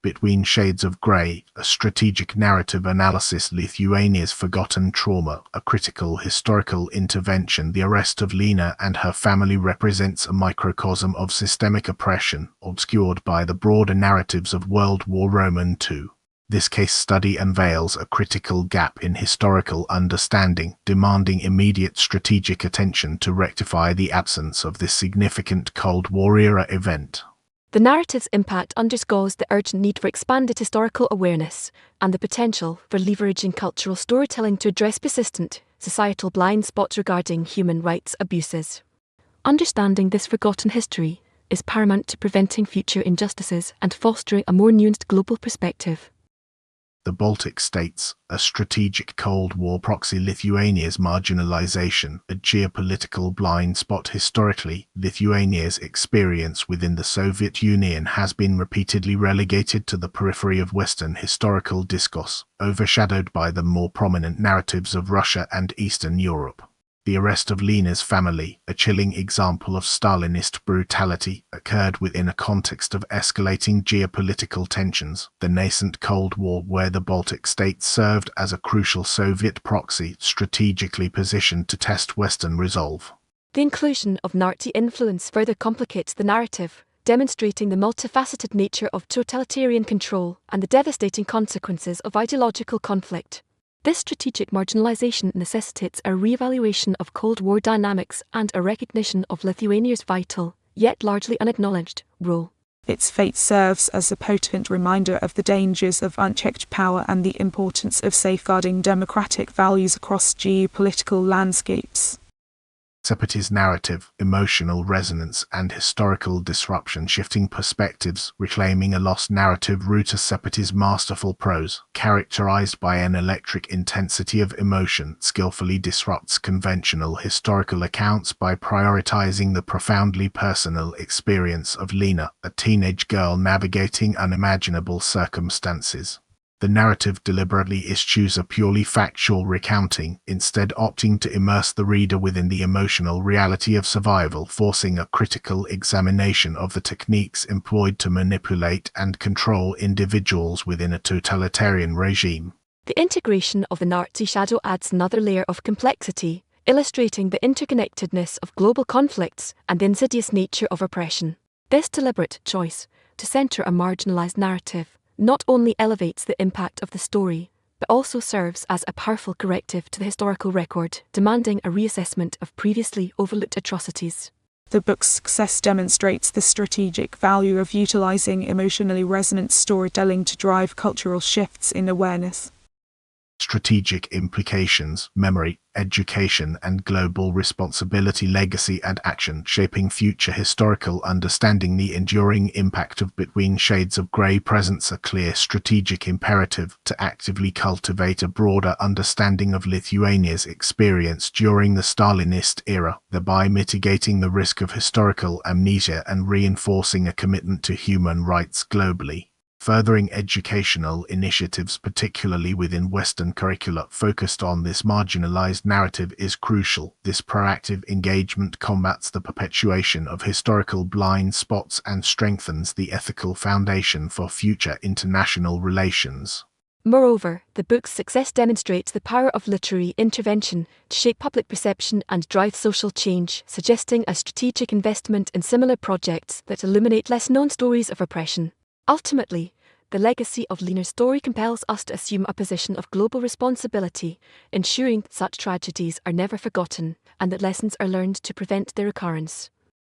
Between Shades of Grey, a strategic narrative analysis. Lithuania's forgotten trauma, a critical historical intervention. The arrest of Lena and her family represents a microcosm of systemic oppression, obscured by the broader narratives of World War II. This case study unveils a critical gap in historical understanding, demanding immediate strategic attention to rectify the absence of this significant Cold War-era event. The narrative's impact underscores the urgent need for expanded historical awareness and the potential for leveraging cultural storytelling to address persistent societal blind spots regarding human rights abuses. Understanding this forgotten history is paramount to preventing future injustices and fostering a more nuanced global perspective. The Baltic states, a strategic Cold War proxy. Lithuania's marginalization, a geopolitical blind spot. Historically, Lithuania's experience within the Soviet Union has been repeatedly relegated to the periphery of Western historical discourse, overshadowed by the more prominent narratives of Russia and Eastern Europe. The arrest of Lena's family, a chilling example of Stalinist brutality, occurred within a context of escalating geopolitical tensions. The nascent Cold War, where the Baltic states served as a crucial Soviet proxy, strategically positioned to test Western resolve. The inclusion of Nazi influence further complicates the narrative, demonstrating the multifaceted nature of totalitarian control and the devastating consequences of ideological conflict. This strategic marginalization necessitates a re-evaluation of Cold War dynamics and a recognition of Lithuania's vital, yet largely unacknowledged, role. Its fate serves as a potent reminder of the dangers of unchecked power and the importance of safeguarding democratic values across geopolitical landscapes. Sepeti's narrative, emotional resonance, and historical disruption. Shifting perspectives, reclaiming a lost narrative route. Sepeti's masterful prose, characterized by an electric intensity of emotion, skillfully disrupts conventional historical accounts by prioritizing the profoundly personal experience of Lena, a teenage girl navigating unimaginable circumstances. The narrative deliberately eschews a purely factual recounting, instead opting to immerse the reader within the emotional reality of survival, forcing a critical examination of the techniques employed to manipulate and control individuals within a totalitarian regime. The integration of the Nazi shadow adds another layer of complexity, illustrating the interconnectedness of global conflicts and the insidious nature of oppression. This deliberate choice to center a marginalized narrative not only elevates the impact of the story, but also serves as a powerful corrective to the historical record, demanding a reassessment of previously overlooked atrocities. The book's success demonstrates the strategic value of utilizing emotionally resonant storytelling to drive cultural shifts in awareness. Strategic implications, memory, education, and global responsibility. Legacy and action, shaping future historical understanding. The enduring impact of Between Shades of Grey presents a clear strategic imperative to actively cultivate a broader understanding of Lithuania's experience during the Stalinist era, thereby mitigating the risk of historical amnesia and reinforcing a commitment to human rights globally. Furthering educational initiatives, particularly within Western curricula focused on this marginalized narrative, is crucial. This proactive engagement combats the perpetuation of historical blind spots and strengthens the ethical foundation for future international relations. Moreover, the book's success demonstrates the power of literary intervention to shape public perception and drive social change, suggesting a strategic investment in similar projects that illuminate less-known stories of oppression. Ultimately, the legacy of Lena's story compels us to assume a position of global responsibility, ensuring that such tragedies are never forgotten and that lessons are learned to prevent their recurrence.